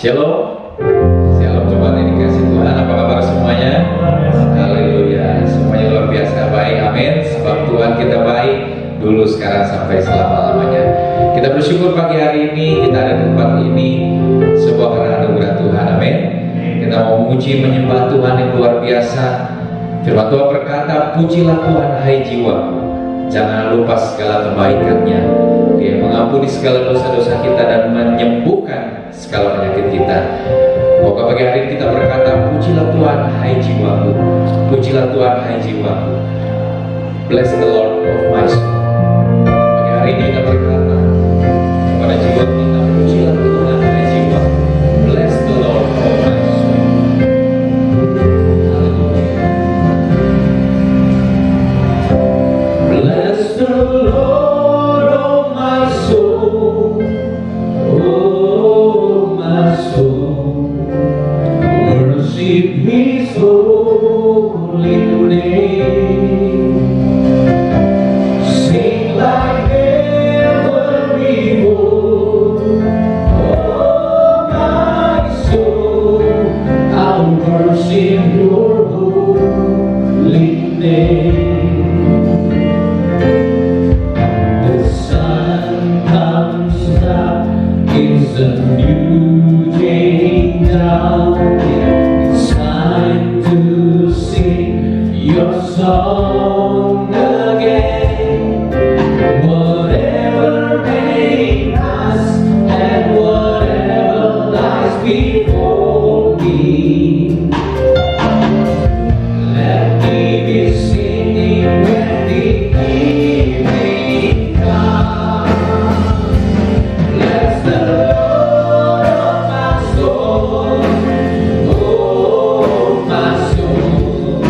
Shalom, shalom jemaat yang dikasih Tuhan. Apa kabar semuanya? Haleluya, semuanya luar biasa baik. Amin. Sebab Tuhan kita baik dulu, sekarang, sampai selama-lamanya. Kita bersyukur pagi hari ini kita ada di tempat ini, sebuah karena anugerah Tuhan. Amin. Kita mau memuji menyembah Tuhan yang luar biasa. Firman Tuhan berkata, pujilah Tuhan hai jiwaku, jangan lupa segala kebaikannya. Dia mengampuni segala dosa-dosa kita dan menyembuhkan segala penyakit kita. Pokoknya pagi hari ini kita berkata, pujilah Tuhan hai jiwaku, pujilah Tuhan hai jiwaku. Bless the Lord of my soul. Pagi hari ini kita berkata kepada jiwa kita, pujilah Tuhan hai jiwaku. Bless the Lord of my soul. Haleluya. Bless the Lord of my soul. Oh my soul, worship His holy name. Sing like never before. Oh my soul, I'll worship Your holy name. The sun comes up, it's a new day now. It's time to sing Your song again. Whatever may pass and whatever lies before me, let me be singing when the evening comes. Bless the Lord of my soul. Oh my soul,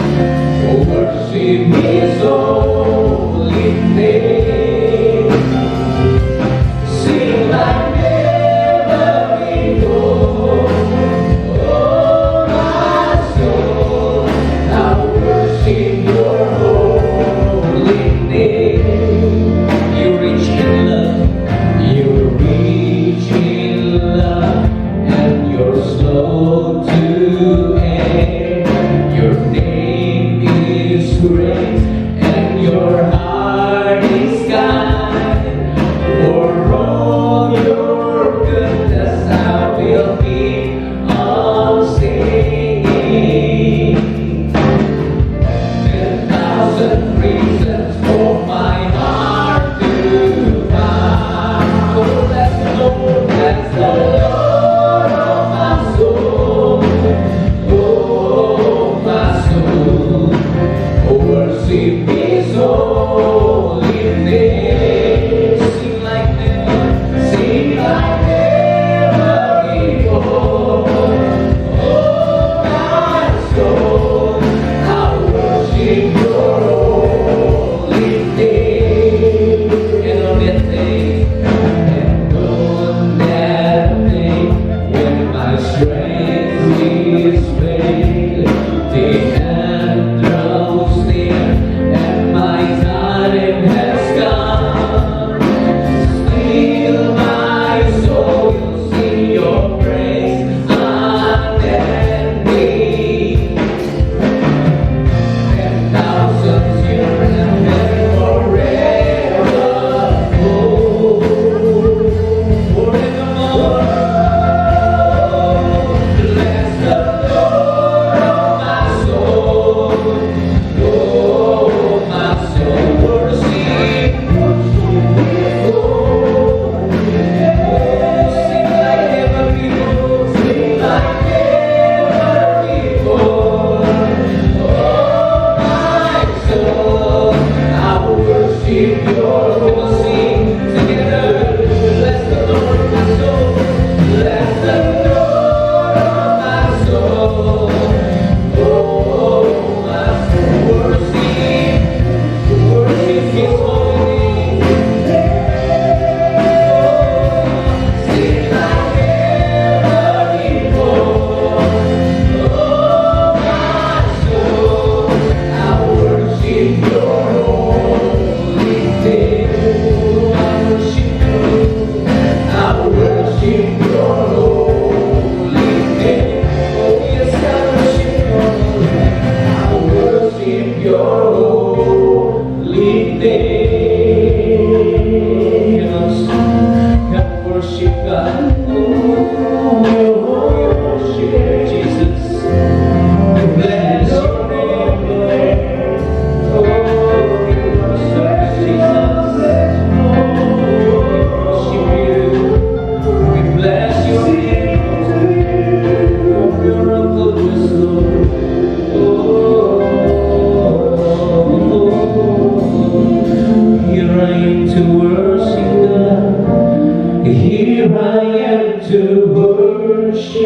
oh worship His holy name. Sing like never before.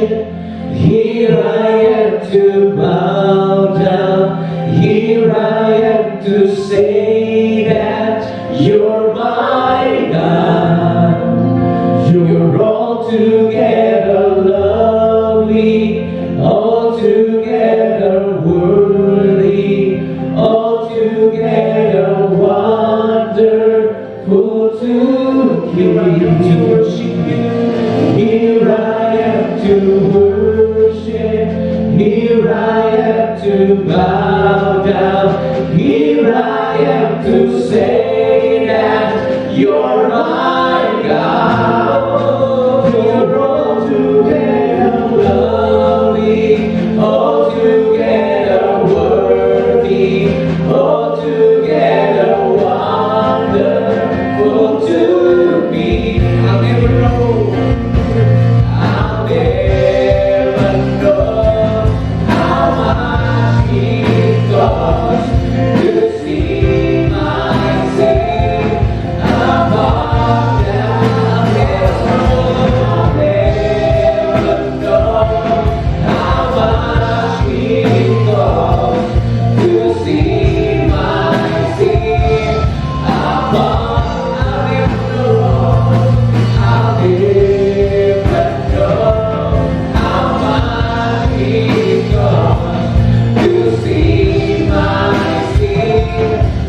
worship. Here I am to bow down. Here I am to say that you're my God. You're altogether lovely, altogether worthy, altogether wonderful to Here I am to worship you. Here I am to worship. Here I am to bow down. Here I am to say that you're my God. You're altogether lovely, altogether worthy, altogether wonderful to me. I'll never know. I'll never know how much it costs to see my sin above the heavens. I'll never know how much it costs to see my sin above. I'll never know. I'll never know how much it costs to see my sin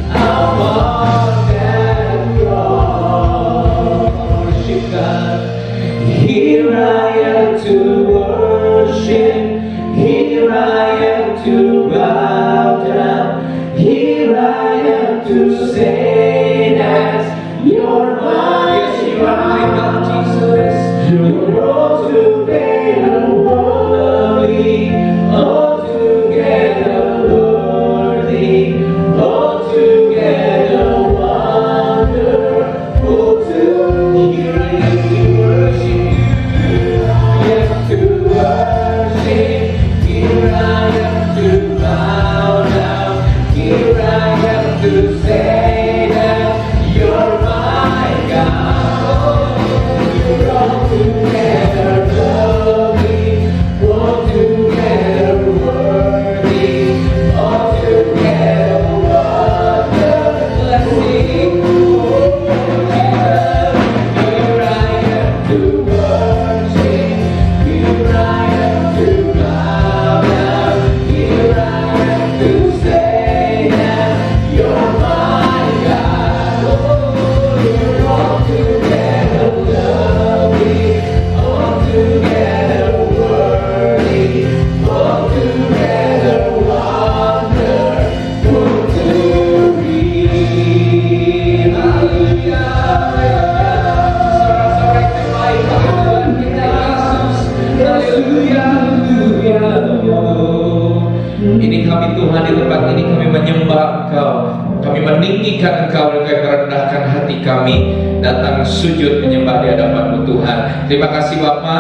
above that cross. Worship God. Here I am to worship. Here I am to bow down. Here I am to say that you're mine. Yes, you are my God, Jesus. You're altogether lovely, altogether worthy, altogether wonderful to Here I am to worship you. Yes, to worship. Here I am to bow down. Here I am to say that you're my God. You're altogether lovely, altogether worthy, altogether wonderful. Let's sing. Here I am to worship. Here I am to bow down. Here I am to say that you're my God. Oh, you're altogether lovely, altogether worthy, altogether wonderful to me. Haleluya. Sorak-sorak terbaik Tuhan kita Yesus. Haleluya, haleluya. Ini kami Tuhan, di tempat ini kami menyembah Engkau, kami meninggikan Engkau dan kami merendahkan hati kami, datang sujud menyembah di hadapan-Mu Tuhan. Terima kasih Bapa,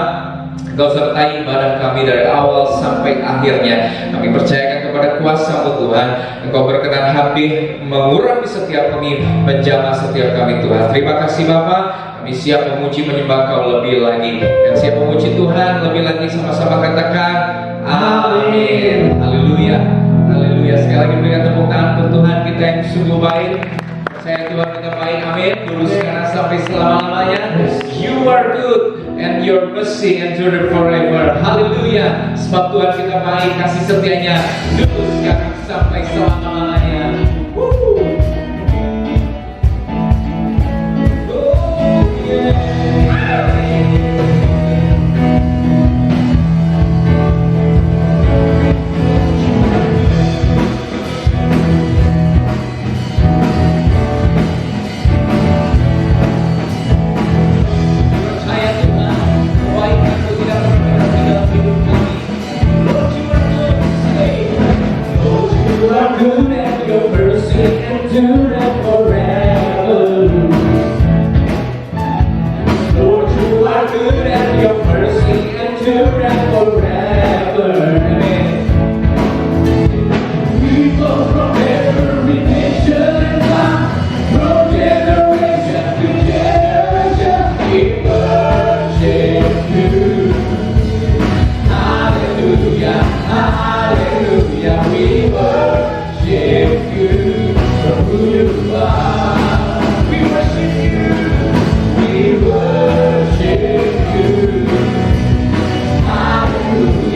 Engkau sertai ibadah kami dari awal sampai akhirnya. Kami percayakan kepada kuasa-Mu Tuhan. Engkau berkenan habis mengurapi setiap kami, menjamah setiap kami Tuhan. Terima kasih Bapa. Kami siap memuji menyembah Kau lebih lagi, dan siap memuji Tuhan lebih lagi. Sama-sama katakan amin. Haleluya, haleluya. Sekali lagi berikan tepuk tangan untuk Tuhan kita yang sungguh baik. Percaya Tuhan kita baik, amin. Dulu sekarang sampai selama-lamanya. You are good and your mercy endure forever. Haleluya. Sebab Tuhan kita baik, kasih setianya dulu sekarang sampai selama-lamanya. Percaya Tuhan, kebaikan-Mu tidak pernah berhenti dalam hidup kami. Lord, you are good, say. Lord, you are good and your mercy endureth forever. Lord, you are good and your mercy endureth forever. Amen. People from every nation and tongue, from generation to generation, we worship you.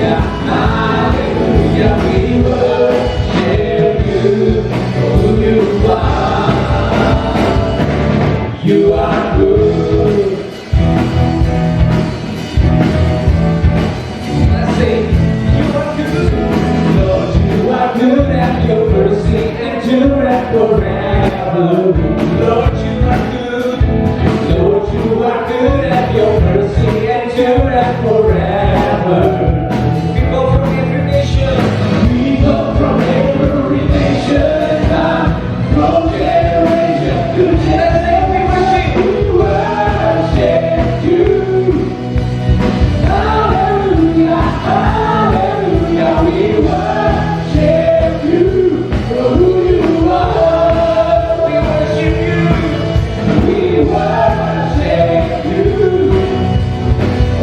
hallelujah, we worship you for who you are. You are good. I say, you are good. Lord, you are good and your mercy endureth forever. Lord, you are good. Lord, you are good and your mercy endureth forever. People from every nation, people from every nation, from generation to generation, we worship you. Hallelujah, hallelujah, we worship you for who you are. We worship you. We worship you.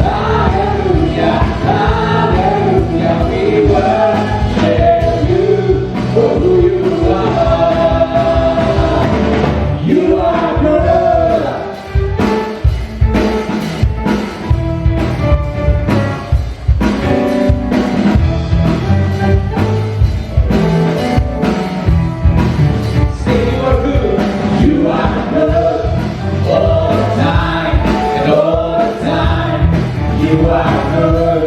Hallelujah, hallelujah, we worship you for who you are. You are good. Say you are good. You are good all the time and all the time. You are good.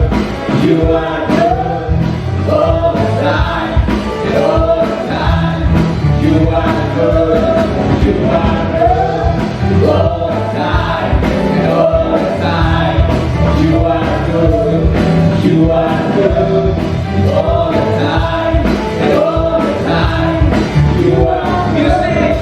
You are good all the time and all the time. You are good. You are good all the time and all the time. You are good. You are good all the time and all the time. You are music.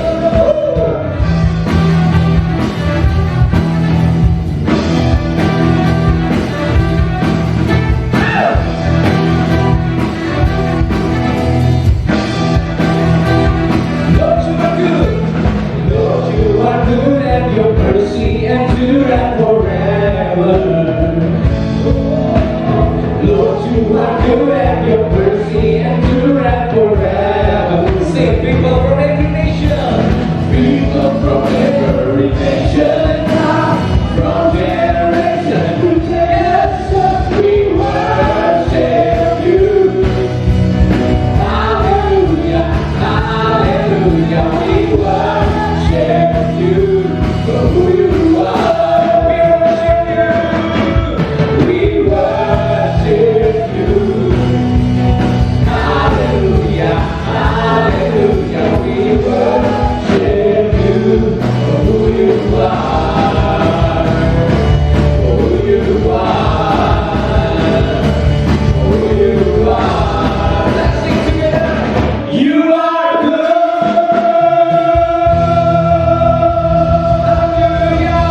Lord, you are good. Lord, you are good and your mercy endureth forever. Lord, you are good and your mercy endureth forever. Say, people from every nation, people from every nation, from generation to generation, we worship you. Hallelujah, hallelujah, we worship you for who you are. We worship you. We worship you. Hallelujah, hallelujah, we worship you for who you are. For who you are. For who you are. Let's sing together. You are good. Hallelujah.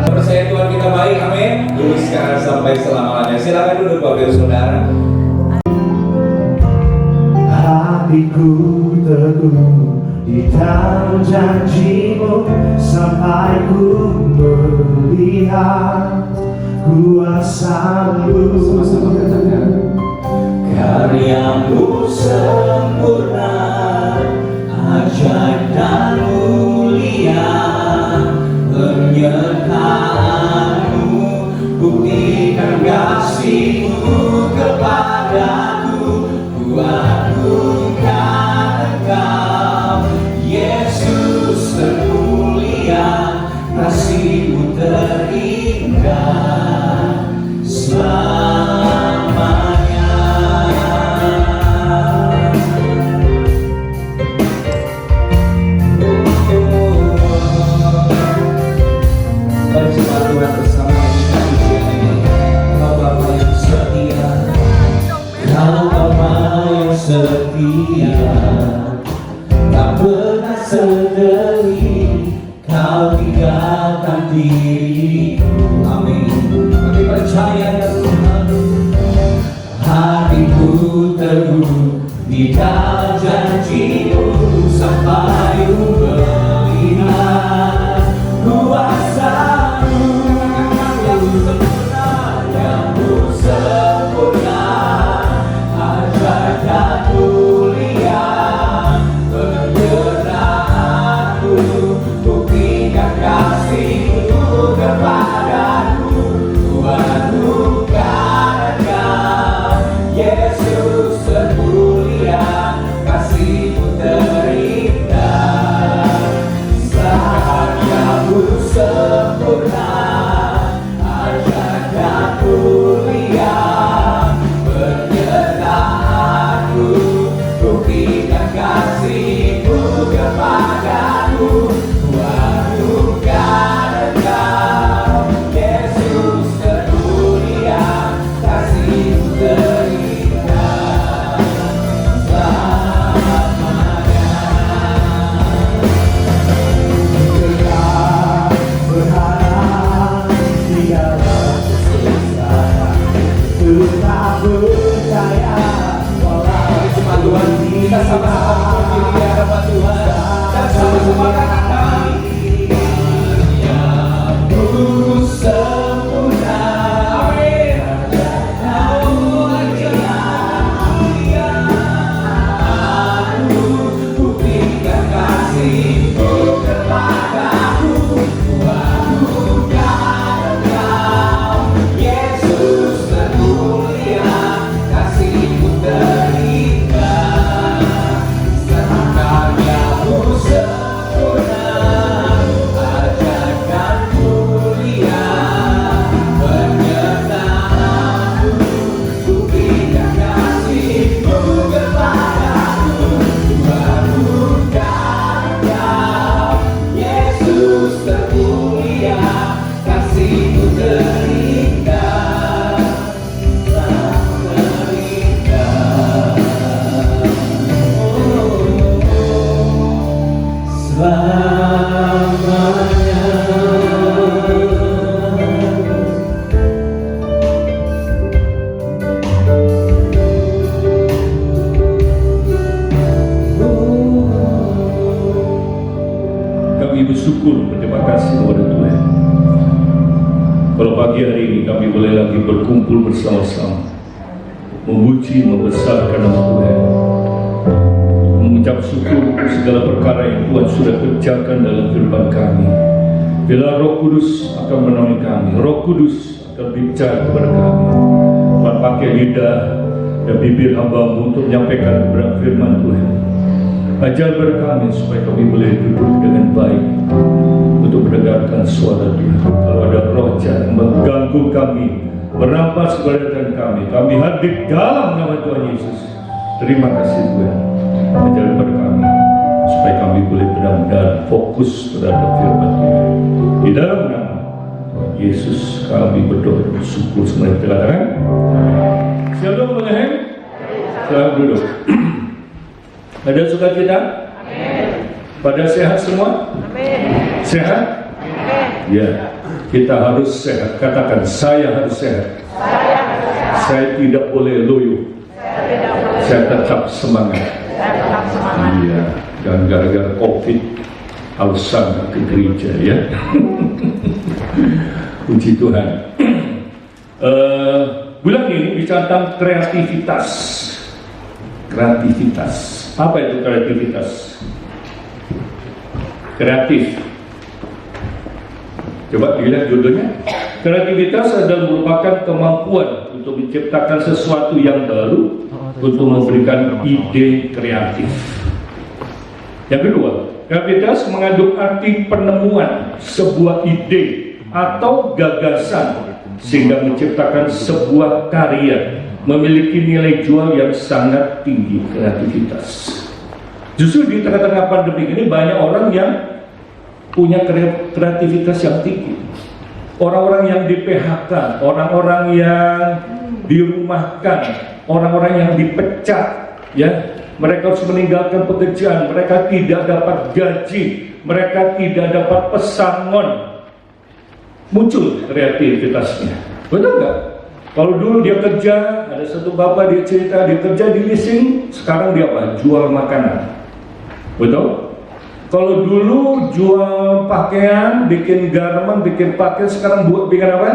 Percaya Tuhan kita baik, amin. Dulu sekarang sampai selama-lamanya. Silakan duduk Bapak Ibu Saudara. Hatiku teguh di dalam janjimu sampai ku melihat kuasa-Mu. Sama-sama katakan. Karyamu sempurna, ajaib dan mulia, penyertaanmu buktikan kasih-Mu kepadaku. Kuagungkan Engkau, Yesus termulia, kasih-Mu terindah selamanya. Bersama Tuhan bersama kita di sini. Kau Bapa yang setia. Kau Bapa yang setia, tak pernah sendiri, Kau tinggalkan diriku. Amin. Kami percaya ya Tuhan. Hatiku teguh di dalam janji-Mu sampai ku melihat kuasa-Mu yang sempurna, ajaib dan mulia, penyertaanmu buktikan kasih-Mu kepadaku. Ku anugerahkan pagi hari ini kami boleh lagi berkumpul bersama-sama, memuji, membesarkan nama Tuhan, mengucap syukur untuk segala perkara yang Tuhan sudah kerjakan dalam kehidupan kami. Bila Roh Kudus akan menemani kami, Roh Kudus akan bicara kepada kami. Tuhan pakai lidah dan bibir hamba-Mu untuk menyampaikan kebenaran firman Tuhan. Ajar kepada kami supaya kami boleh duduk dengan baik untuk mendengarkan suara Tuhan. Kalau ada roh jahat mengganggu kami, merampas keberadaan kami, kami hadir dalam nama Tuhan Yesus. Terima kasih Tuhan. Ajar kepada kami supaya kami boleh benar-benar fokus terhadap firman Tuhan. Di dalam nama Tuhan Yesus kami berdoa dan bersyukur semuanya. Kita katakan Shalom Tuhan. Selamat duduk. Ada sukacita? Pada sehat semua? Sehat? Ya, kita harus sehat. Katakan, saya harus sehat. Saya tidak boleh loyo. Saya tetap semangat. Iya, dan gara-gara COVID alasan ke gereja ya. Puji Tuhan. Bulan ini bicara tentang kreativitas. Kreativitas. Apa itu kreativitas? Kreatif. Coba dilihat judulnya. Kreativitas adalah merupakan kemampuan untuk menciptakan sesuatu yang baru, untuk memberikan ide kreatif. Yang kedua, kreativitas mengandung arti penemuan sebuah ide atau gagasan sehingga menciptakan sebuah karya, memiliki nilai jual yang sangat tinggi. Kreativitas. Justru di tengah-tengah pandemi ini banyak orang yang punya kreativitas yang tinggi. Orang-orang yang di PHK, orang-orang yang dirumahkan, orang-orang yang dipecat, ya, mereka harus meninggalkan pekerjaan, mereka tidak dapat gaji, mereka tidak dapat pesangon. Muncul kreativitasnya, betul nggak? Kalau dulu dia kerja, ada satu bapak dia cerita, dia kerja di leasing, sekarang dia apa? Jual makanan, betul? Kalau dulu jual pakaian, bikin garment, bikin pakaian, sekarang buat bikin apa?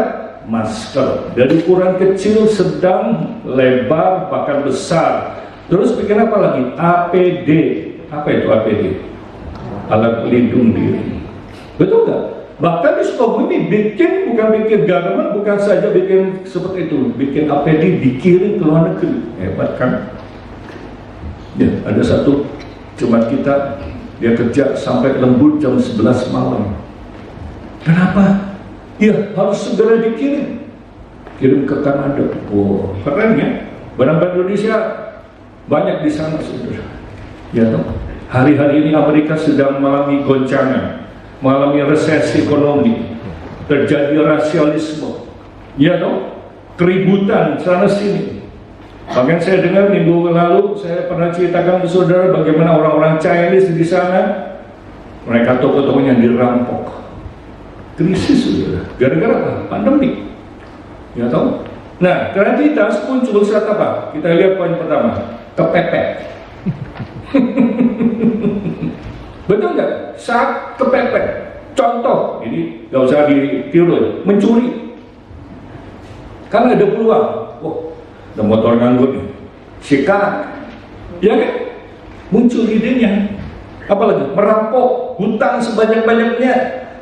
Masker. Dari ukuran kecil, sedang, lebar, bahkan besar. Terus bikin apa lagi? APD. Apa itu APD? Alat pelindung diri. Betul nggak? Bahkan di Sukabumi bikin, bukan bikin garment, bukan saja bikin seperti itu, bikin APD dikirim ke luar negeri. Hebat kan? Ya, ada satu jemaat kita, dia kerja sampai lembur jam 11 malam. Kenapa? Ya, harus segera dikirim. Kirim ke Kanada. Wow, keren ya. Barang-barang Indonesia banyak di sana, saudara. Ya, toh? Hari-hari ini Amerika sedang mengalami goncangan, mengalami resesi ekonomi, terjadi rasialisme, ya toh, keributan sana sini. Bahkan saya dengar minggu lalu saya pernah ceritakan ke saudara bagaimana orang-orang Chinese di sana, mereka toko-tokonya dirampok. Krisis saudara, gara-gara apa? Pandemi, ya toh. Nah, kreativitas muncul saat apa? Kita lihat poin pertama, kepepet. Betul nggak? Saat kepepet. Contoh, ini nggak usah ditiru, mencuri. Karena ada peluang. Wah, ada motor nganggur nih, sikat, ya kan? Muncul idenya. Apalagi merampok hutang sebanyak-banyaknya,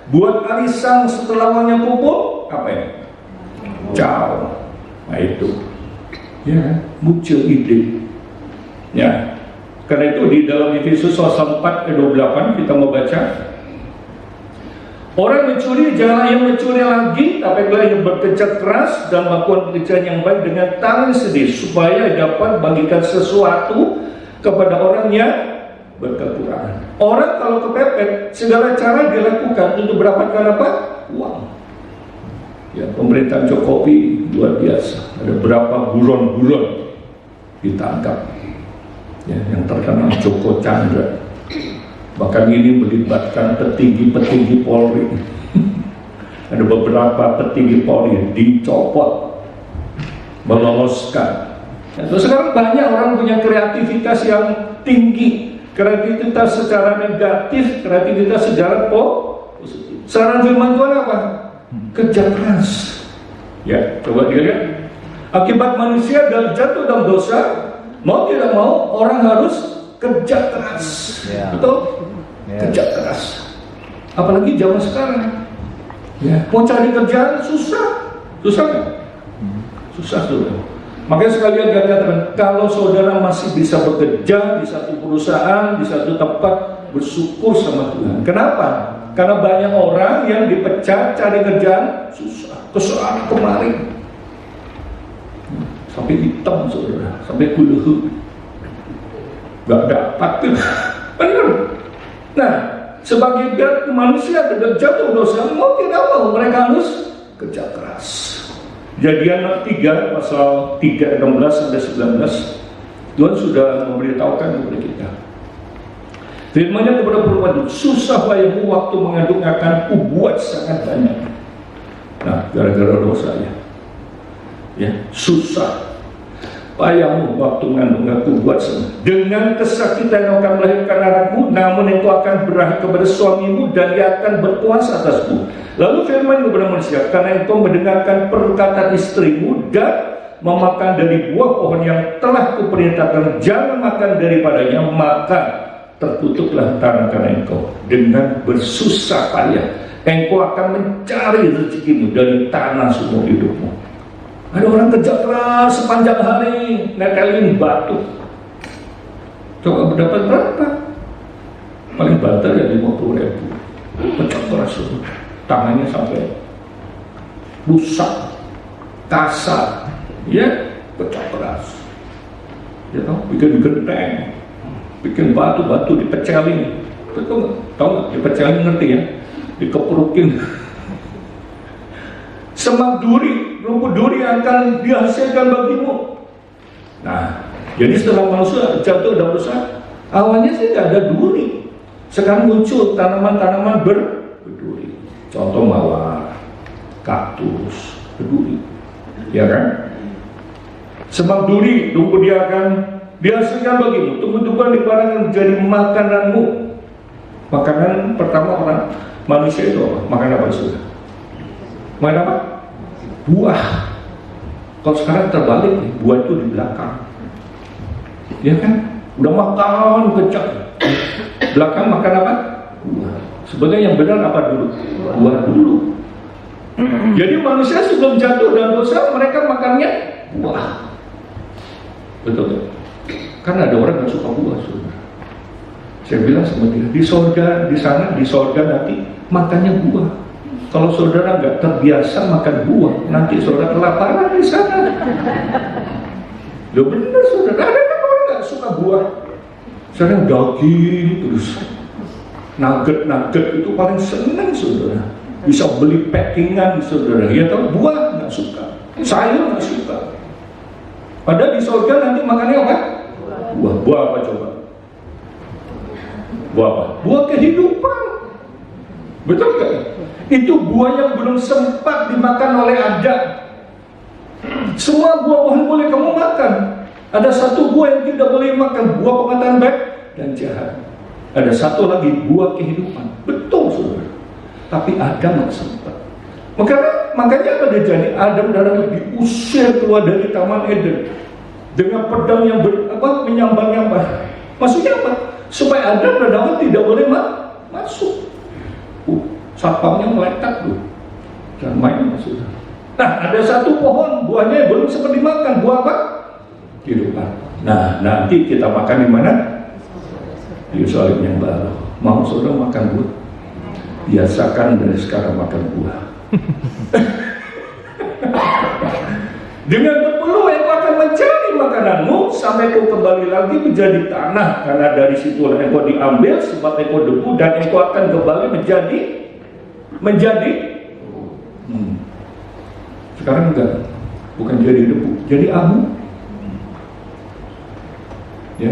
buat arisan setelah uangnya kumpul, apa ya? Ciao. Nah itu, ya muncul ide. Ya. Karena itu di dalam Efesus 4 ayat 28 kita mau baca, orang mencuri janganlah yang mencuri lagi, tapi yang bekerja keras dan melakukan pekerjaan yang baik dengan tangan sendiri, supaya dapat bagikan sesuatu kepada orang yang berkekurangan. Orang kalau kepepet, segala cara dilakukan untuk mendapatkan apa? Uang. Ya, pemerintahan Jokowi luar biasa. Ada berapa buron-buron ditangkap. Ya, yang terkenal Joko Chandra, bahkan ini melibatkan petinggi-petinggi Polri. Ada beberapa petinggi Polri dicopot, meloloskan. Ya, terus sekarang banyak orang punya kreativitas yang tinggi, kreativitas secara negatif, kreativitas secara positif. Saran firman Tuhan apa? Kerja keras, Ya, coba dilihat. Akibat manusia dan jatuh dalam dosa, mau tidak mau orang harus kerja keras. Ya. Betul? Ya. Kerja keras. Apalagi zaman sekarang. Ya, mau cari kerjaan susah. Susah nggak? Susah, saudara. Makanya sekalian saya katakan, kalau saudara masih bisa bekerja di satu perusahaan, di satu tempat, bersyukur sama Tuhan. Kenapa? Karena banyak orang yang dipecat cari kerjaan susah, kesana kemari, sampai hitam saudara, sampai kuluhu, nggak dapat tuh, benar. Nah, sebagai manusia tidak jatuh dosa, mau tidak mau mereka harus kerja keras. Jadian 3 pasal 3 16 sampai 19, Tuhan sudah memberitahukan kepada kita. Firman-Nya kepada perempuan itu, susah payahmu waktu mengandung akan kubuat sangat banyak. Nah, gara-gara dosa ya, susah payahmu waktu mengandung aku buat sangat. Dengan kesakitan yang akan melahirkan anakmu, namun engkau akan berakhir kepada suamimu dan dia akan berkuasa atasmu. Lalu firman kepada manusia, karena engkau mendengarkan perkataan istrimu dan memakan dari buah pohon yang telah kuperintahkan jangan makan daripadanya, maka tertutuklah tangan engkau. Dengan bersusah payah engkau akan mencari rezekimu dari tanah seumur hidupmu. Ada orang kerja keras sepanjang hari netelin batu, coba berdapat berapa? Paling banter ya 50.000. Kerja keras itu, tangannya sampai rusak, kasar, ya, kerja keras. Ya tahu, bikin genteng, bikin batu-batu dipecelin, tahu nggak? Dipecelin ngerti ya? Dikepurukin. Semak duri, rumput duri akan dihasilkan bagimu. Nah, jadi setelah manusia jatuh dalam dosa, awalnya sih nggak ada duri. Sekarang muncul tanaman-tanaman berduri. Contoh mawar, kaktus, berduri, ya kan? Semak duri, rumput dia akan dihasilkan bagimu. Tumbuh-tumbuhan di padang yang menjadi makananmu. Makanan pertama orang manusia itu apa? Makan apa sudah? Makan apa? Buah. Kalau sekarang terbalik nih, buah itu di belakang. Ya kan? Udah makan kencang. Belakang makan apa? Buah. Sebenarnya yang benar apa dulu? Buah dulu. Jadi manusia sebelum jatuh dalam dosa, mereka makannya buah. Betul. Karena ada orang yang suka buah, saudara. Saya bilang sama dia, di sorga, di sana, di sorga nanti makannya buah. Kalau saudara nggak terbiasa makan buah, nanti saudara kelaparan di sana. Loh benar saudara, ada orang nggak suka buah. Sekarang daging terus, nugget itu paling senang saudara. Bisa beli packingan saudara. Ya tahu buah nggak suka, sayur nggak suka. Padahal di surga nanti makannya apa? Buah. Buah apa coba? Buah apa? Buah kehidupan. Betul nggak? Itu buah yang belum sempat dimakan oleh Adam. Semua buah-buahan boleh kamu makan. Ada satu buah yang tidak boleh makan, buah pengetahuan baik dan jahat. Ada satu lagi, buah kehidupan. Betul saudara. Tapi Adam nggak sempat. Makanya apa dia jadi? Adam dan Hawa diusir keluar dari Taman Eden dengan pedang yang menyambar-nyambar. Maksudnya apa? Supaya Adam dan Hawa tidak boleh masuk. Sapamnya melekat tuh, jangan main maksudnya. Nah, ada satu pohon buahnya belum sempat dimakan. Buah apa? Kehidupan. Nah, nanti kita makan di mana? Di Yerusalem yang baru. Mau saudara makan buah? Biasakan dari sekarang makan buah. Dengan berpeluh engkau akan mencari makananmu sampai kau kembali lagi menjadi tanah, karena dari situ engkau diambil sebab engkau debu, dan engkau akan kembali menjadi sekarang enggak, bukan jadi debu, jadi abu. Ya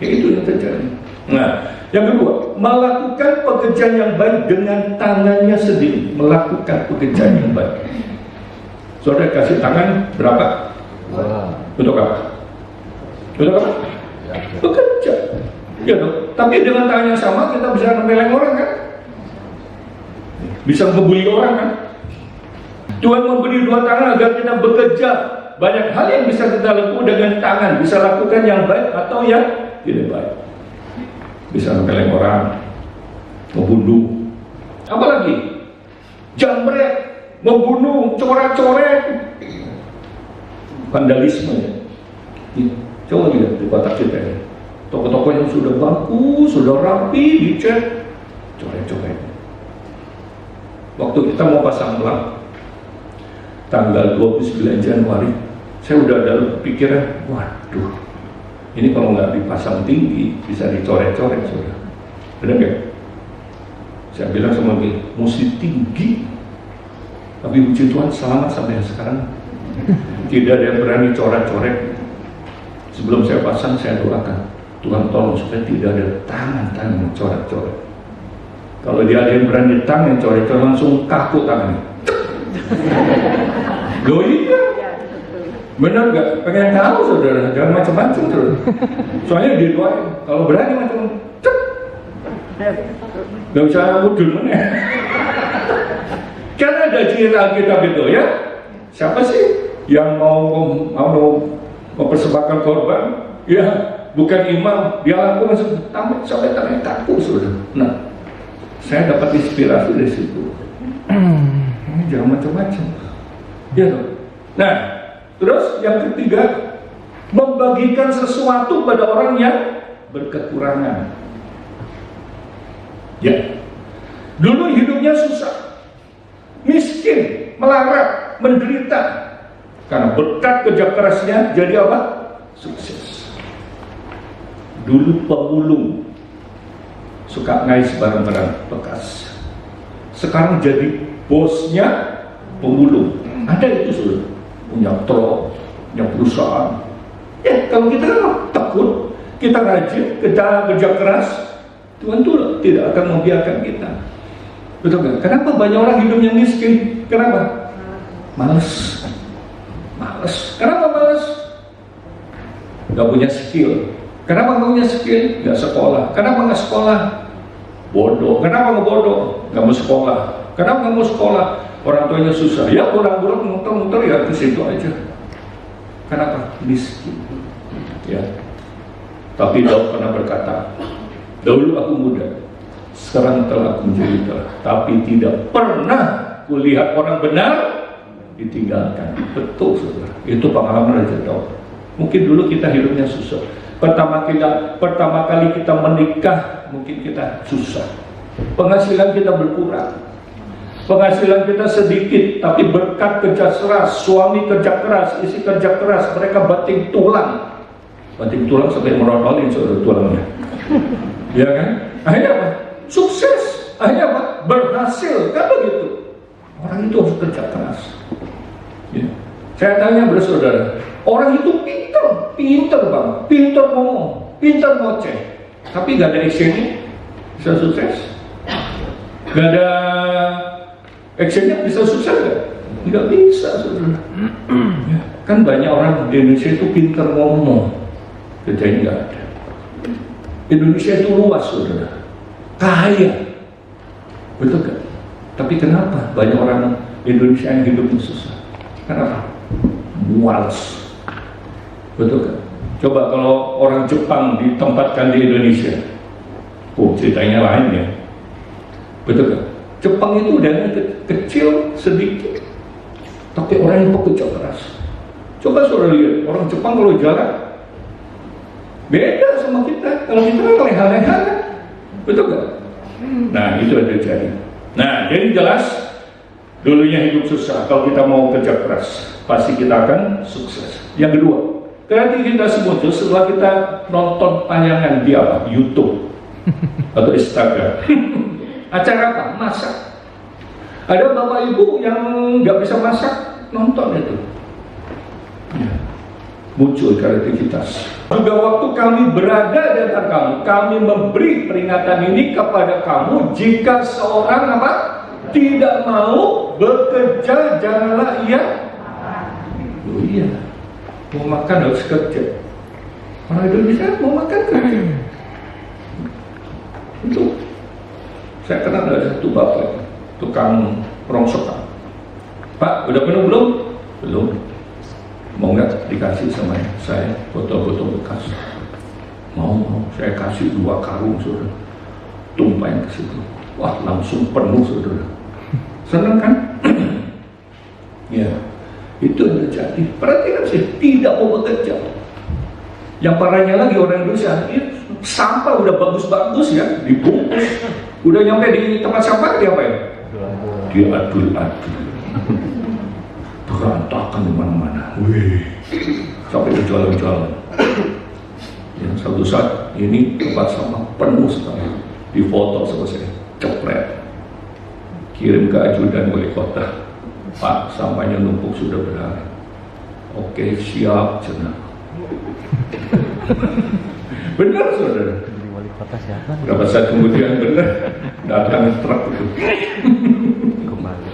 itu yang terjadi. Nah, yang kedua, melakukan pekerjaan yang baik dengan tangannya sendiri. Melakukan pekerjaan yang baik. Saudara kasih tangan berapa? Untuk apa? Untuk apa? Bekerja. Ya dong. Tapi dengan tangan yang sama kita bisa nempeleng orang kan? Bisa ngebully orang kan? Tuhan memberi dua tangan agar kita bekerja. Banyak hal yang bisa kita lakukan dengan tangan. Bisa lakukan yang baik atau yang tidak baik. Bisa menolong orang, membunuh, apalagi jambret, membunuh, coret-coret, vandalisme ya. Coba lihat di kota kita ya. Toko-toko yang sudah bagus, sudah rapi, dicat, coret-coret. Waktu kita mau pasang pelang tanggal 29 Januari, saya udah ada pikiran, waduh, ini kalau nggak dipasang tinggi bisa dicoret-coret, saudara. Benar nggak? Saya bilang sama dia, mesti tinggi. Tapi puji Tuhan selamat sampai sekarang. Tidak ada yang berani coret-coret. Sebelum saya pasang, saya doakan, Tuhan tolong supaya tidak ada tangan-tangan coret-coret. Kalau dia ada yang berani tangan coret-coret, langsung kaku tangannya. Loh iya, benar nggak? Pengen tahu saudara, jangan macam-macam saudara. Soalnya dia doain, kalau berani macam-macam, nggak usah mudul mana. Karena ada ciri Alkitab itu ya. Siapa sih yang mau mempersembahkan korban? Ya, bukan imam. Dia lakukan sampai tangannya kaku saudara. Nah, saya dapat inspirasi dari situ. Jangan macam-macam. Ya dong. Nah, terus yang ketiga, membagikan sesuatu pada orang yang berkekurangan. Ya, dulu hidupnya susah, miskin, melarat, menderita. Karena berkat kerja kerasnya, jadi apa? Sukses. Dulu pemulung, suka ngais barang-barang bekas. Sekarang jadi bosnya pemulung. Ada itu sudah punya truk, punya perusahaan. Ya kalau kita tekun, kita rajin, kita kerja keras, Tuhan tuh tidak akan membiarkan kita. Betul kan? Kenapa banyak orang hidupnya miskin? Kenapa? Males. Kenapa males? Gak punya skill. Kenapa gak punya skill? Gak sekolah. Kenapa gak sekolah? Bodoh. Kenapa gak bodoh? Gak mau sekolah. Kenapa gak mau sekolah? Orang tuanya susah. Ya orang-orang muter-muter ya ke situ aja. Kenapa? Miskin. Ya. Tapi Daud pernah berkata, dahulu aku muda, sekarang telah aku menjadi tua, tapi tidak pernah kulihat orang benar ditinggalkan. Betul saudara. Itu pengalaman Raja Daud. Mungkin dulu kita hidupnya susah. Pertama kali kita menikah, mungkin kita susah. Penghasilan kita berkurang. Penghasilan kita sedikit, tapi berkat kerja keras, suami kerja keras, istri kerja keras, mereka banting tulang sampai merotolin saudara tulangnya. Ya kan? Akhirnya apa? Sukses. Akhirnya apa? Berhasil. Kan begitu. Orang itu harus kerja keras. Ya. Saya tanya bersaudara, orang itu pinter bang, pinter ngomong, pinter ngoceh, tapi gak ada actionnya, bisa sukses? Gak ada actionnya bisa sukses gak? Nggak bisa saudara. Ya. Kan banyak orang di Indonesia itu pinter ngomong, kerjanya nggak ada. Indonesia itu luas saudara, kaya, betul gak? Tapi kenapa banyak orang Indonesia yang hidupnya susah? Kenapa? Males, betul kan? Coba kalau orang Jepang ditempatkan di Indonesia, ceritanya lain ya, betul kan? Jepang itu dananya kecil sedikit, tapi orang yang pekerja keras. Coba saudara lihat orang Jepang kalau jalan beda sama kita. Kalau kita kan leha-leha, betul kan? Nah itu ada jadi. Nah jadi jelas dulunya hidup susah. Kalau kita mau kerja keras, pasti kita akan sukses. Yang kedua, kreativitas muncul setelah kita nonton tayangan di apa? YouTube atau Instagram. Acara apa? Masak. Ada bapak ibu yang nggak bisa masak, nonton itu. Ya. Muncul kreativitas. Juga waktu kami berada di antara kamu, kami memberi peringatan ini kepada kamu, jika seorang apa? Tidak mau bekerja, janganlah ia. Oh iya, mau makan harus kerja. Orang Indonesia mau makan kerja. Itu saya kenal ada satu bapak tukang rongsokan. Pak, udah penuh belum? Belum. Mau nggak dikasih sama saya foto-foto bekas? Mau, saya kasih 2 karung, saudara. Tumpahin ke situ. Wah, langsung penuh, saudara. Senang kan? Ya, itu yang terjadi. Perhatikan sih, tidak mau bekerja. Yang parahnya lagi orang Indonesia, sampah udah bagus-bagus ya, dibungkus. Udah nyampe di tempat sampah, dia apa ya? Dia adul-adul. Berantakan di mana-mana. Wih, sampai ke jalan-jalan. Yang satu saat ini tempat sampah penuh sekali. Difoto sama saya, cepret. Kirim ke ajudan wali kota. Pak, sampahnya numpuk sudah berhari. Oke, siap, cenah. Benar, saudara. Wali kota siapa? Berapa saat kemudian benar datang truk itu. Kembali.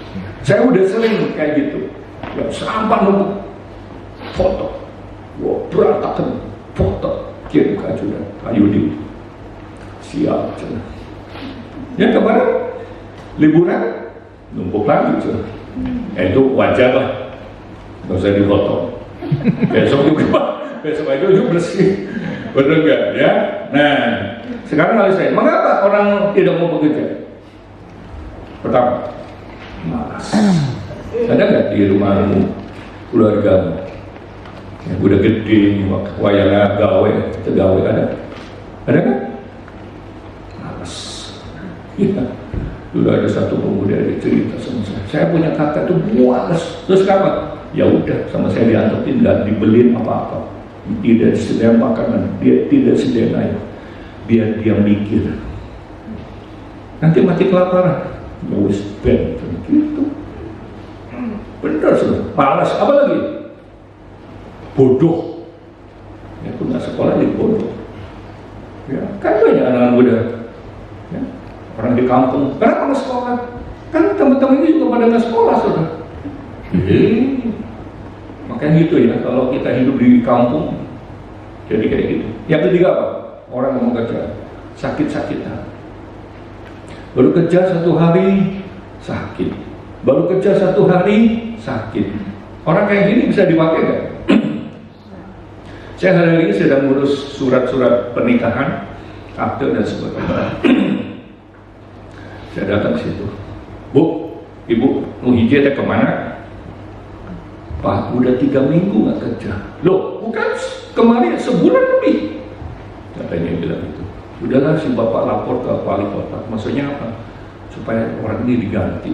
Saya udah sering kayak gitu. Ya, sampah numpuk, foto. Wah, berantakan, foto. Kirim ke ajudan. Ayo di siap, cenah. Ya kemarin liburan numpuk lagi, cenah. Itu wajar lah, nggak usah dipotong. Besok aja juga bersih, bener nggak ya? Nah, sekarang kali saya, mengapa orang tidak mau bekerja? Pertama, malas. Ada nggak di rumahmu, keluargamu, yang udah gede, wayangnya gawe, tegawe ada kan? Malas. Ya. Dulu ada satu pemuda yang cerita sama saya punya kakak tuh mualas, terus kapan? Ya udah, sama saya diantepin, nggak dibeliin apa-apa, tidak disediakan makanan, dia tidak sediakan air, biar dia mikir, nanti mati kelaparan, ya wis ben, gitu. Bener sih, malas, apa lagi? Bodoh, ya punya sekolah jadi bodoh, ya kan banyak anak-anak muda. Ya. Orang di kampung, kenapa nggak sekolah? Kan teman-teman ini juga pada nggak sekolah, saudara. Makanya gitu ya, kalau kita hidup di kampung, jadi kayak gitu. Yang ketiga apa? Orang yang mau kerja, sakit-sakitan. Baru kerja 1 hari, sakit. Baru kerja 1 hari, sakit. Orang kayak gini bisa dipakai nggak? Saya hari ini sedang ngurus surat-surat pernikahan, akte dan sebagainya. Saya datang ke situ, Bu, Ibu, mau hijau kemana? Pak, udah 3 minggu nggak kerja. Loh, bukan kemarin sebulan lebih. Katanya bilang itu. Udahlah si Bapak lapor ke wali kota. Maksudnya apa? Supaya orang ini diganti.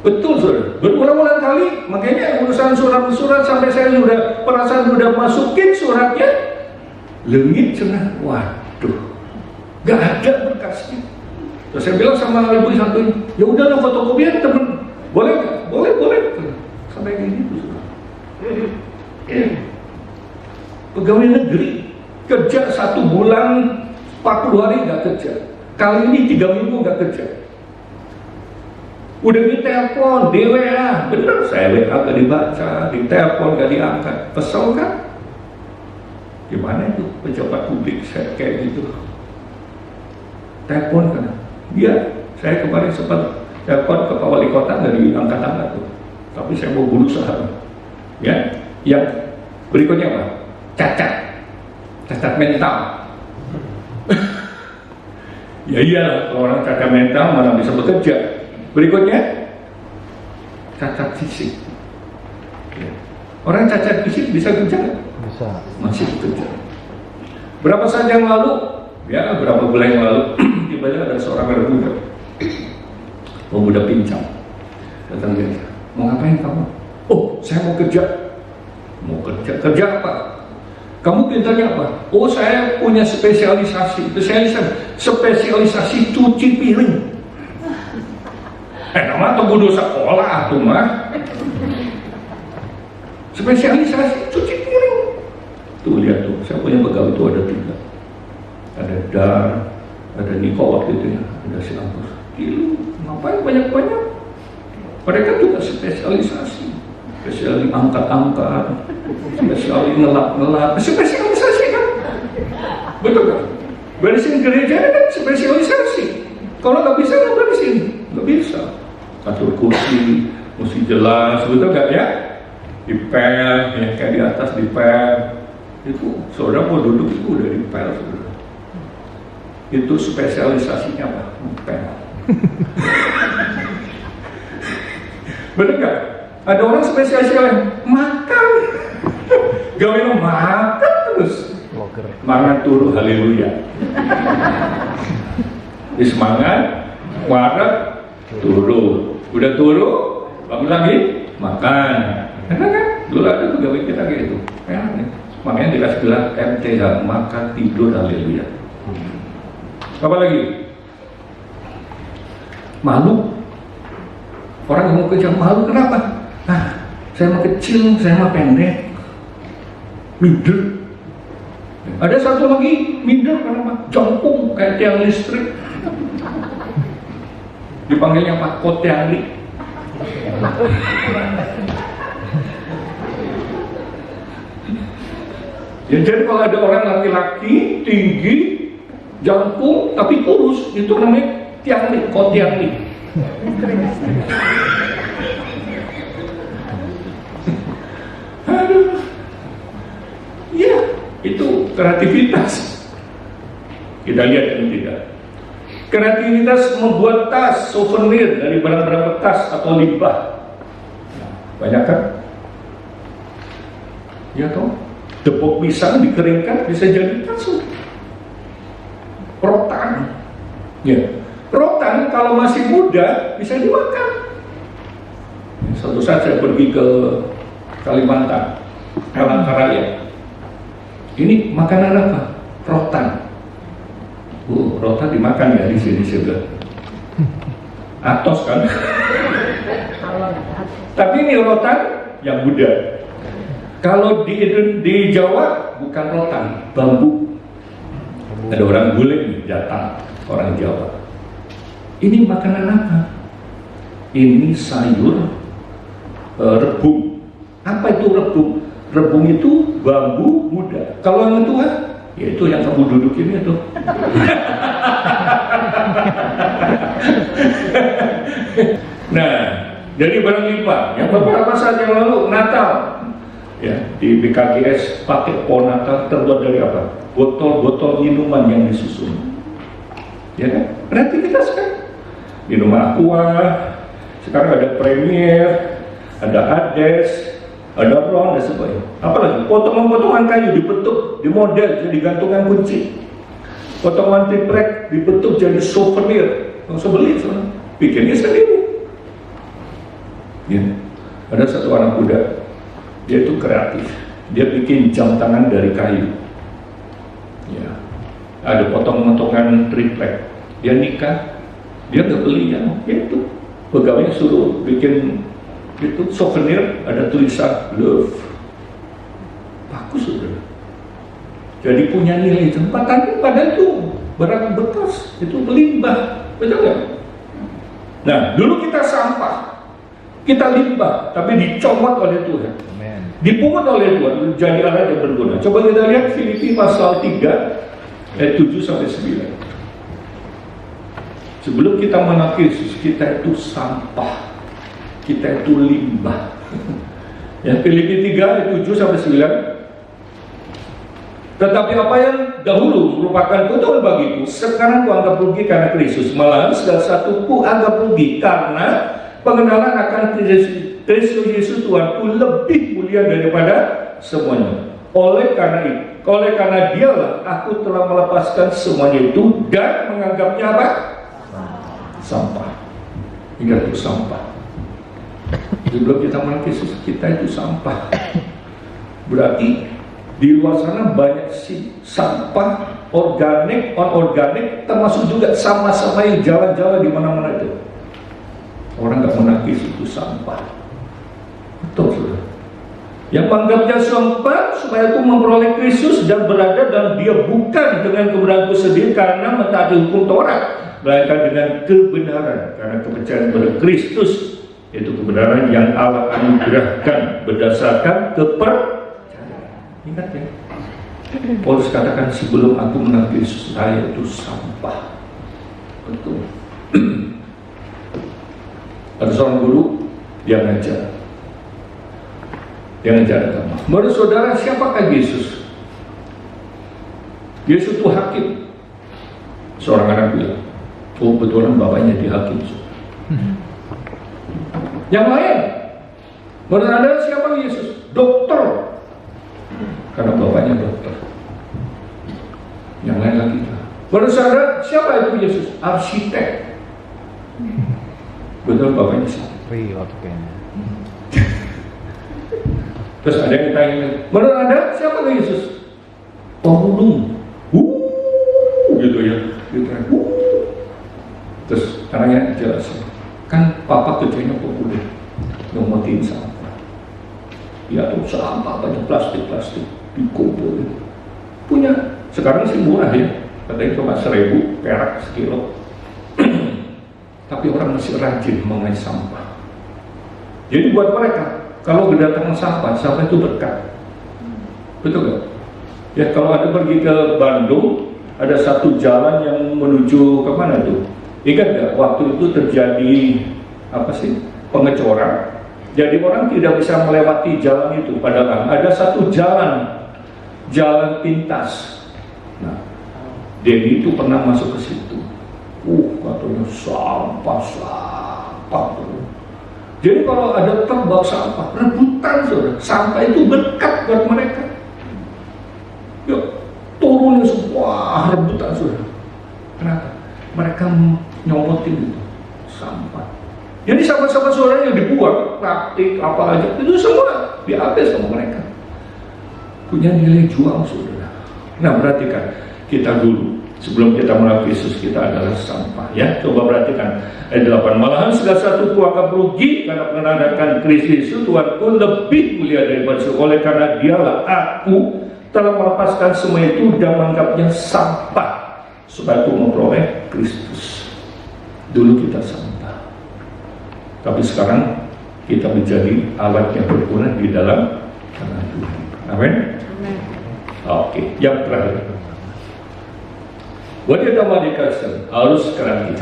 Betul, saudara. Berulang-ulang kali, makanya urusan surat-surat sampai saya sudah perasaan sudah masukin suratnya, lengit cenah. Waduh. Gak ada berkasnya. Terus saya bilang sama ibu satu ini, ya udahlah fotokopian temen, boleh nggak? Boleh. Sampai kayak gitu. Pegawai negeri kerja 1 bulan 40 hari nggak kerja. Kali ini 3 minggu nggak kerja. Udah ditelepon, di WA, bener saya WA gak dibaca, ditelepon gak diangkat, kesel kan? Gimana itu pejabat publik saya kayak gitu? Telepon kan, dia, saya kemarin sempat telepon ke Pak Wali Kota dari angkat-angkat tuh, tapi saya mau berusaha, ya. Yang berikutnya apa? Cacat mental. Ya iyalah, kalau orang cacat mental mana bisa bekerja. Berikutnya, cacat fisik. Ya. Orang cacat fisik bisa kerja? Bisa. Masih bekerja. Berapa saat yang lalu? Ya, berapa bulan yang lalu, tiba-tiba ada seorang pemuda pincang, datang dia, mau ngapain kamu? Oh, saya mau kerja. Mau kerja apa? Kamu pintarnya apa? Oh, saya punya spesialisasi cuci piring. Nama atau bodoh sekolah tuh mah. Spesialisasi cuci piring. Tuh lihat tuh, saya punya pegawai itu ada 3. Ada Dar, ada Niko waktu itu ya, ada si Agus. Gila, ngapain banyak-banyak? Mereka juga spesialisasi, spesialis angkat-angkat, spesialis ngelap-ngelap, spesialisasi kan? Betul kan? Barisin gereja kan spesialisasi. Kalau nggak bisa, nggak barisin, nggak bisa. atur kursi mesti jelas, betul nggak ya? Dipel, ya kayak di atas dipel. Itu saudara mau duduk itu udah dipel, saudara. Itu spesialisasinya apa? Dipel. Bener nggak? Ada orang spesialisnya makan, gawe makan terus. Mangan turu, haleluya. Di semangat, warak, turu. Udah turu, bangun lagi, makan. Karena kan dulu ada tuh gawe kita gitu. Ya, makanya dikasih gelar MTH, makan tidur, haleluya. Apa lagi? Malu. Orang yang mau kerja malu kenapa? Saya mah kecil, saya mah pendek. Minder. Ada satu lagi minder kenapa? Jongkung kayak tiang listrik. Dipanggilnya Pak Koteangli. Ya, jadi kalau ada orang laki-laki tinggi, jangkung tapi kurus, itu namanya tiangli, Koteangli. Aduh, ya itu kreativitas. Kita lihat ini tidak. Kreativitas membuat tas souvenir dari barang-barang bekas atau limbah. Banyak kan? Ya toh, tepung pisang dikeringkan bisa jadi tas. Rotan, ya, rotan kalau masih muda bisa dimakan. Suatu saat saya pergi ke Kalimantan, Palangkaraya. Ini makanan apa? Rotan. Rotan dimakan ya di sini sebelah. Atos kan? Tapi ini rotan yang muda. Kalau di Jawa bukan rotan, bambu. Ada orang bule nih datang, orang Jawa. Ini makanan apa? Ini sayur rebung. Apa itu rebung? Rebung itu bambu muda. Kalau yang tua, ya itu yang kamu duduk ini tuh. Nah, jadi barang limbah. Yang beberapa saat yang lalu Natal, ya di BKGS pakai pohon Natal terbuat dari apa? Botol-botol minuman yang disusun. Ya kan? Kreativitas kan? Minuman aqua. Sekarang ada Premier, ada Ades, ada Ron dan sebagainya. Apalagi potongan-potongan kayu dibentuk, dimodel jadi gantungan kunci. Potongan triplek dibentuk jadi souvenir. Nggak usah beli, bikinnya sendiri. Ya. Ada satu anak muda, dia itu kreatif. Dia bikin jam tangan dari kayu. Ya. Ada potongan-potongan triplek. Dia nikah, dia nggak beli yang itu. Pegawainya suruh bikin itu souvenir, ada tulisan love. Bagus sudah. Jadi punya nilai tempatan pada itu barang bekas, itu limbah, betul nggak? Nah, dulu kita sampah, kita limbah, tapi dicomot oleh Tuhan, dipungut oleh Tuhan, jadi alat yang berguna. Coba kita lihat Filipi pasal 3 ayat 7 sampai 9. Sebelum kita mengenal Yesus, kita itu sampah, kita itu limbah. Ya, Filipi 3 ayat 7 sampai 9. Tetapi apa yang dahulu merupakan keuntungan bagiku, sekarang kuanggap rugi karena Kristus. Malahan segala satu kuanggap rugi karena pengenalan akan Kristus Yesus Tuhanku lebih mulia daripada semuanya. Oleh karena dialah aku telah melepaskan semuanya itu dan menganggapnya apa? Sampah. Ingat itu sampah. Sebelum kita mengenal Yesus, kita itu sampah. Berarti di luar sana banyak sih sampah organik, non-organik, termasuk juga sama-sama yang jalan-jalan di mana-mana itu. Orang nggak menangis itu sampah. Betul, saudara. Yang menganggapnya sampah supaya aku memperoleh Kristus dan berada dalam Dia bukan dengan kebenaranku sendiri karena mentaati hukum Taurat, melainkan dengan kebenaran karena kepercayaan pada Kristus, yaitu kebenaran yang Allah anugerahkan berdasarkan kepercayaan. Ingat ya, Paulus katakan sebelum aku mengenal Yesus saya itu sampah. Betul. Ada seorang guru, dia ngajar agama. Menurut saudara, siapakah Yesus? Yesus itu hakim. Seorang anak bilang, oh betulan bapaknya di hakim. Yang lain, menurut Anda siapa Yesus? Dokter, karena bapaknya dokter. Yang lain lagi, menurut saudara siapa itu Yesus? Arsitek. Betul bapaknya siapa? Priot kayaknya. Terus ada yang tanya, menurut Anda siapa Yesus? Pemulung. Gitu ya. Gitu. Terus anaknya jelasin, kan papa kerjanya pemulung, ngomotin sampah. Ya tuh sampah banyak plastik dikumpulin. Punya sekarang sih murah ya, katanya cuma 1.000 perak sekilo. Tapi orang masih rajin mengais sampah. Jadi buat mereka, kalau kedatangan sampah itu berkah. Betul gak? Ya kalau ada pergi ke Bandung, ada satu jalan yang menuju ke mana tuh? Ingat gak waktu itu terjadi pengecoran. Jadi orang tidak bisa melewati jalan itu, padahal ada satu jalan pintas. Nah, Dedi itu pernah masuk ke situ. Katanya sampah. Jadi kalau ada terbang sampah, rebutan saudara. Sampah itu berkat buat mereka. Yuk, turun semua rebutan saudara. Kenapa? Mereka nyomotin itu sampah. Jadi sampah-sampah saudara yang dibuang, plastik apa aja, itu semua diambil sama mereka. Punya nilai jual saudara. Nah perhatikan, kita dulu sebelum kita mengakui Yesus, kita adalah sampah. Ya, coba perhatikan ayat 8. Malahan segala satu kuanggap rugi karena mengenalkan Kristus Yesus Tuhanku lebih mulia daripada itu. Oleh karena dialah aku telah melepaskan semua itu dan menganggapnya sampah supaya aku memperoleh Kristus. Dulu kita sampah, tapi sekarang kita menjadi alat yang berguna di dalam tangan Tuhan. Amin. Oke, yang terakhir. Wanita dikasih harus kreatif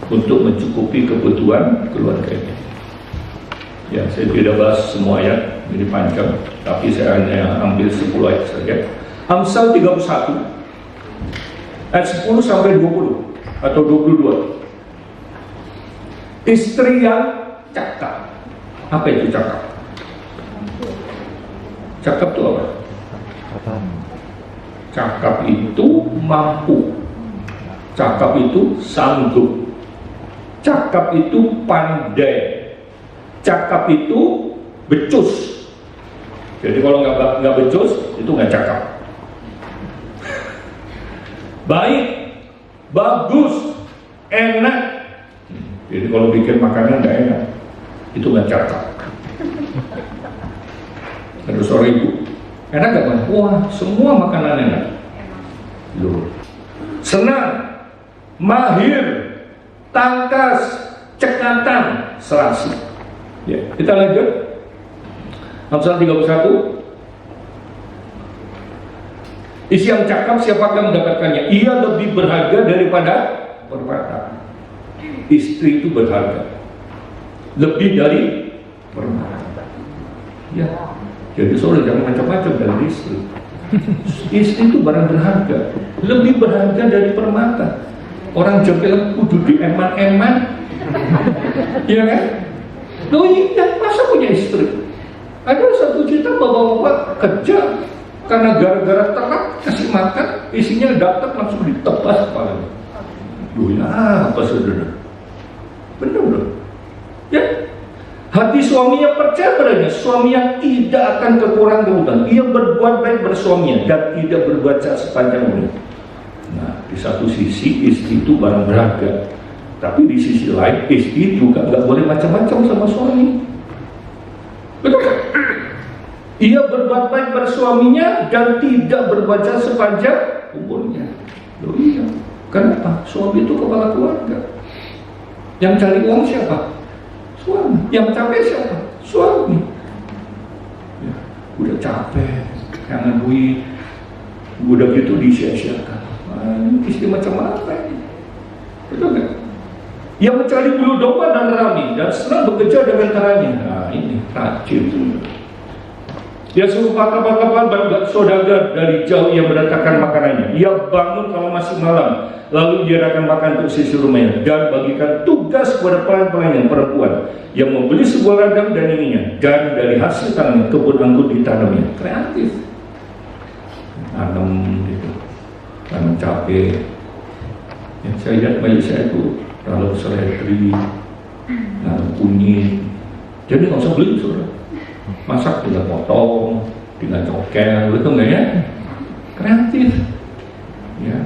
untuk mencukupi kebutuhan keluarganya. Ya, saya tidak bahas semua ayat, ini panjang, tapi saya hanya ambil 10 ayat saja. Amsal 31 ayat 10 sampai 20 atau 22. Istri yang cakap. Apa itu cakap? Cakap itu apa? Cakap itu mampu, cakap itu sanggup, cakap itu pandai, cakap itu becus. Jadi kalau nggak becus itu nggak cakap. Baik, bagus, enak. Jadi kalau bikin makanan nggak enak, itu nggak cakap. Terus sore ibu, enak gak Bang? Wah, semua makanan enak. Loh. Senang, mahir, tangkas, cekatan, serasi. Ya, kita lanjut. Amsal 31. Isi yang cakap siapakah mendapatkannya? Ia lebih berharga daripada permata. Istri itu berharga, lebih dari permata. Ya. Jadi saudara jangan macam-macam dari istri. Istri itu barang berharga, lebih berharga dari permata. Orang jengkel kudu di eman-eman, iya kan? Loh iya, masa punya istri? Ada 1 juta bapak-bapak kerja karena gara-gara telat kasih makan, isinya datang langsung ditebas kepalanya. Loh ya apa saudara? Benar loh. Ya. Hati suaminya percaya padanya, suami yang tidak akan kekurangan kebutuhan. Ia berbuat baik bersuaminya dan tidak berbuat jahat sepanjang umur. Nah, di satu sisi istri itu barang berharga, tapi di sisi lain istri juga nggak boleh macam-macam sama suami. Betul kan? Ia berbuat baik bersuaminya dan tidak berbuat jahat sepanjang umurnya. Loh iya, kenapa? Suami itu kepala keluarga. Yang cari uang siapa? Suami. Yang capek siapa? Suami. Ya, udah capek, jangan duit, udah gitu disia-siakan. Istri macam apa ini? Betul kan? yang mencari bulu domba dan rami dan senang bekerja dengan caranya. Nah, ini rajin. Dia suruh kapal-kapal saudagar dari jauh yang mendatangkan makanannya. Ia bangun kalau masih malam, lalu dia akan makan untuk sisi rumahnya dan bagikan tugas kepada pelayan-pelayan perempuan yang membeli sebuah ladang dan ininya, dan dari hasil tanam kebun anggur ditanamnya. Kreatif, tanam gitu, tanam cabai. Yang saya lihat bayi saya itu tanam seledri, tanam kunyit. Jadi nggak usah beli, saudara. Masak tinggal potong, tinggal cokel, betul nggak ya? Kreatif, ya.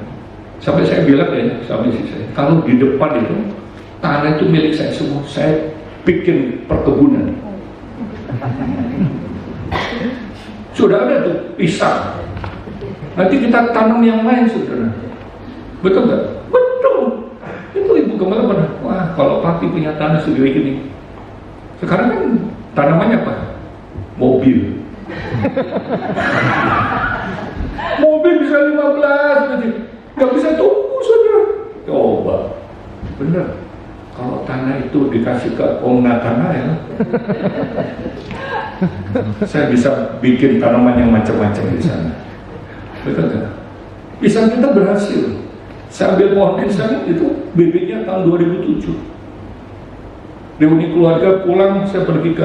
Sampai saya bilang ya, sama istri saya, kalau di depan itu tanah itu milik saya semua, saya bikin perkebunan. Sudah ada tuh pisang, nanti kita tanam yang lain, saudara. Betul nggak? Betul. Itu ibu kemana-mana. Wah, kalau papi punya tanah segede gini. Sekarang kan tanamannya apa? Mobil. Mobil bisa 15, nggak bisa tumbuh, saudara. Coba, bener. Kalau tanah itu dikasih ke Om Tanah ya, saya bisa bikin tanaman yang macam-macam di sana. Betul nggak? Pisang kita berhasil. Saya ambil pohon pisang itu bibitnya tahun 2007. Reuni keluarga pulang, saya pergi ke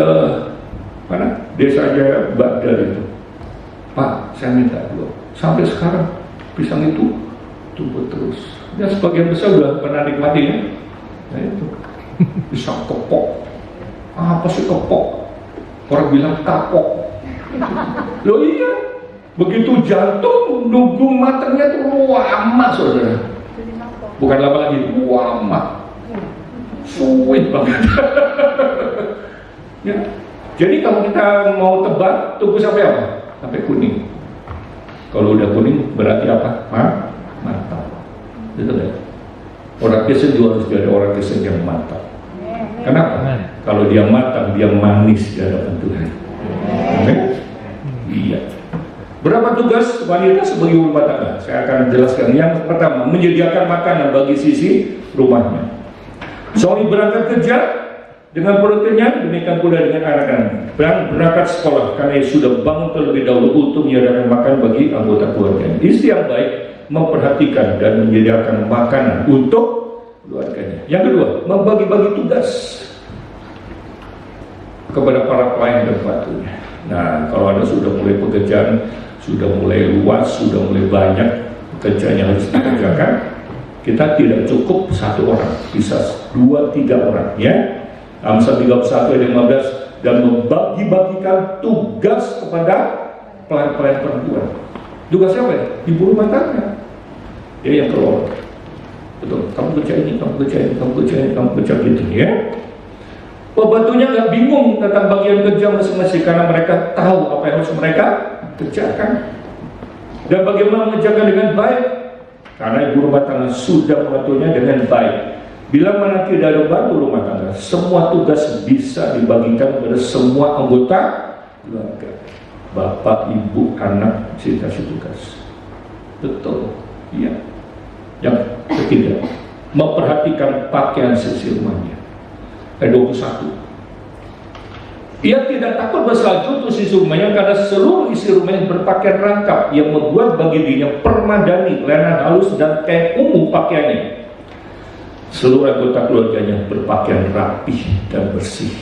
mana? Desa Jaya Bagdad itu. Pak, saya minta dua. Sampai sekarang pisang itu tumbuh terus. Ya sebagian besar sudah pernah nikmati ya. Nah itu pisang kepok. Apa sih kepok? Orang bilang kapok. Loh iya. Begitu jantung nunggu matangnya tuh lama, saudara. Bukan lama lagi, lama. Sulit banget. Ya. Jadi kalau kita mau tebak, tunggu sampai apa? Sampai kuning. Kalau udah kuning berarti apa? Mantap. Betul ya? Orang Kristen juga harus jadi orang Kristen yang mantap. Kenapa? Kalau dia matang, dia manis di hadapan Tuhan. Amin. Iya. Berapa tugas wanita sebagai rumah tangga? Saya akan jelaskan. Yang pertama, menyediakan makanan bagi sisi rumahnya. Suami berangkat kerja dengan perut kenyang, demikian pula dengan anak-anak. Berangkat sekolah karena sudah bangun terlebih dahulu untuk menyediakan makan bagi anggota keluarga. Istri yang baik memperhatikan dan menyediakan makanan untuk keluarganya. Yang kedua, membagi-bagi tugas kepada para pelayan dan pembantunya. Nah, kalau Anda sudah mulai pekerjaan, sudah mulai luas, sudah mulai banyak pekerjaan yang harus dikerjakan, kita tidak cukup satu orang, bisa 2-3 orang, ya. Amsal 31 ayat 15, dan membagi-bagikan tugas kepada pelayan-pelayan perempuan. Tugas siapa ya? Ibu rumah tangga. Dia yang keluar. Betul, kamu kerja ini, kamu kerja ini, kamu kerja ini, kamu kerja gitu, ya. Pembantunya nggak bingung tentang bagian kerja masing-masing karena mereka tahu apa yang harus mereka kerjakan dan bagaimana mengerjakan dengan baik karena ibu rumah tangga sudah membantunya dengan baik. Bila mana tidak ada bantu rumah tangga, semua tugas bisa dibagikan kepada semua anggota keluarga. Bapak, ibu, anak, dikasih tugas. Betul, iya. Yang ketiga, memperhatikan pakaian sisi rumahnya. Ayat 21. Ia tidak takut bersalju untuk isi rumahnya karena seluruh isi rumahnya berpakaian rangkap yang membuat bagi dirinya permadani, lenan halus dan kain ungu pakaiannya. Seluruh anggota keluarganya berpakaian rapih dan bersih.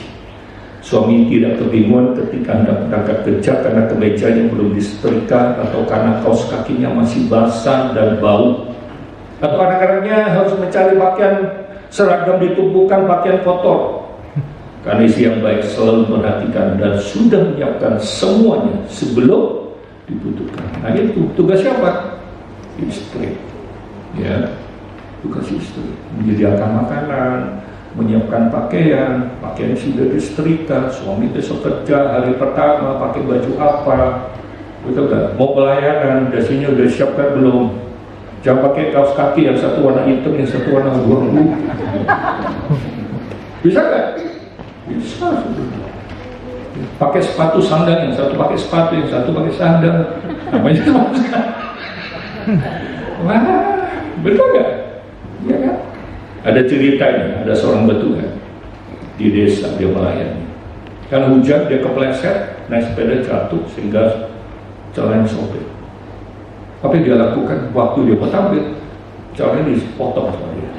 Suami tidak kebingungan ketika hendak berangkat kerja karena kemejanya belum disetrika atau karena kaos kakinya masih basah dan bau, atau anak-anaknya harus mencari pakaian seragam ditumpukan pakaian kotor. Karena istri yang baik selalu memperhatikan dan sudah menyiapkan semuanya sebelum dibutuhkan. Nah itu tugas siapa? Istri. Ya, tugas istri. Menyediakan makanan, menyiapkan pakaian sudah disetrika. Suami besok kerja hari pertama pakai baju apa? Betul gak? Mau pelayanan, dasinya udah siapkan belum? Jangan pakai kaos kaki yang satu warna hitam, yang satu warna biru. Bisa gak? Bisa. Pakai sepatu sandal, yang satu pakai sepatu, yang satu pakai sandal. Namanya sama sekali. Wah, betul gak? Iya kan? Ada ceritanya, ada seorang betuan di desa dia melayani. Kan hujan, dia kepleset, naik sepeda jatuh sehingga jalannya sobek. Apa yang dia lakukan waktu dia mau tampil? Jalannya dipotong sama dia.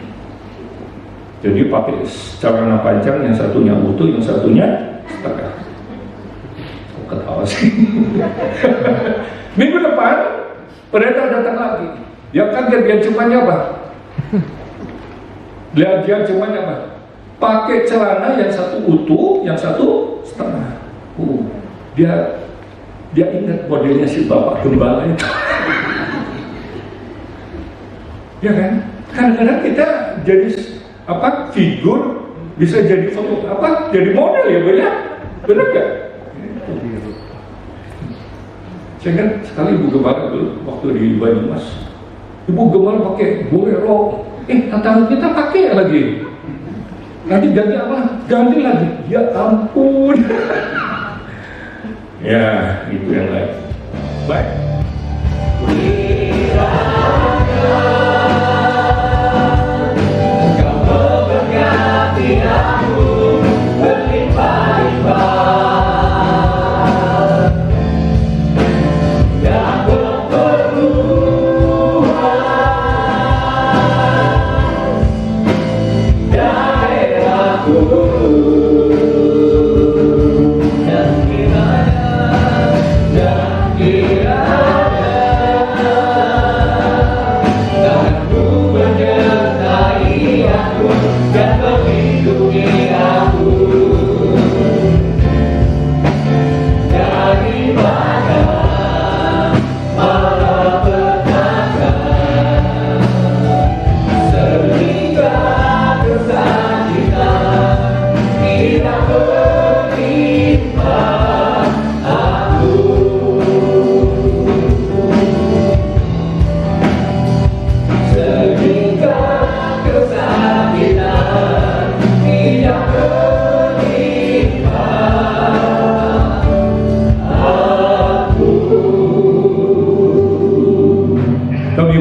Jadi pakai celana panjang, yang satunya utuh, yang satunya setengah. Ketawa sih. Minggu depan pendeta datang lagi. Dia kaget, dia cumanya apa? Dia cumanya apa? Pakai celana yang satu utuh, yang satu setengah. Dia ingat modelnya si bapak gembala itu. Ya kan? Kadang-kadang kita jadi figur, bisa jadi foto jadi model ya, benar gak? Saya kan sekali Ibu Gembala dulu waktu di Banyumas, Ibu Gembala pakai bolero, tetangga kita pakai lagi. Nanti ganti apa? Ganti lagi. Ya ampun. Ya, itu yang lain. Baik.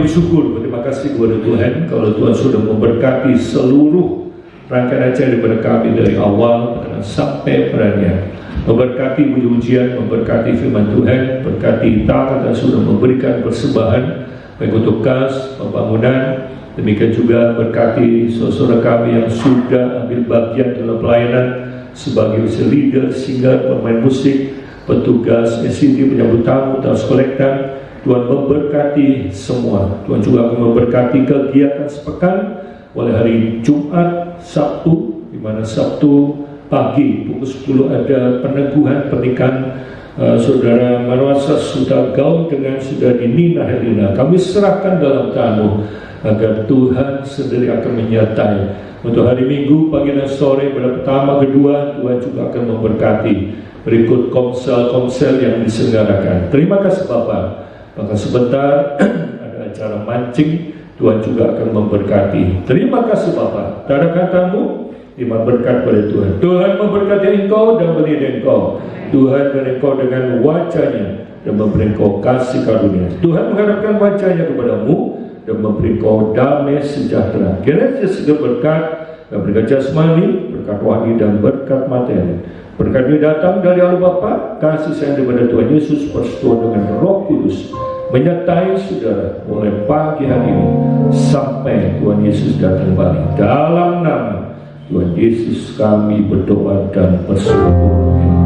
Bersyukur, berterima kasih kepada Tuhan kalau Tuhan sudah memberkati seluruh rangkaian acara daripada kami dari awal sampai perayaan, memberkati ujian, memberkati firman Tuhan, berkati kita dan sudah memberikan persembahan baik untuk kas, pembangunan, demikian juga berkati saudara kami yang sudah ambil bagian dalam pelayanan sebagai leader, singer, pemain musik, petugas SCD, penyambut tamu, taus kolektor. Tuhan memberkati semua. Tuhan juga akan memberkati kegiatan sepekan mulai hari Jumat, Sabtu, di mana Sabtu pagi pukul 10 ada peneguhan pernikahan saudara Marwasa Suta Gaul dengan saudari Nina Helena. Kami serahkan dalam tangan agar Tuhan sendiri akan menyertai. Untuk hari Minggu pagi dan sore pada pertama kedua Tuhan juga akan memberkati berikut komsel yang diselenggarakan. Terima kasih Bapak. Maka sebentar ada acara mancing, Tuhan juga akan memberkati. Terima kasih Bapak. Tak ada katamu, iman berkat pada Tuhan. Tuhan memberkati engkau dan melindungi engkau. Tuhan dan engkau dengan wajahnya dan memberi engkau kasih karunia. Tuhan mengharapkan wajahnya kepadamu dan memberi engkau damai sejahtera. Kiranya segala berkat dan berkat jasmani, berkat rohani dan berkat materi. Berkat ini datang dari Allah Bapa, kasih sayang daripada Tuhan Yesus, persekutuan dengan Roh Kudus menyertai saudara mulai pagi hari ini sampai Tuhan Yesus datang kembali. Dalam nama Tuhan Yesus kami berdoa dan bersyukur.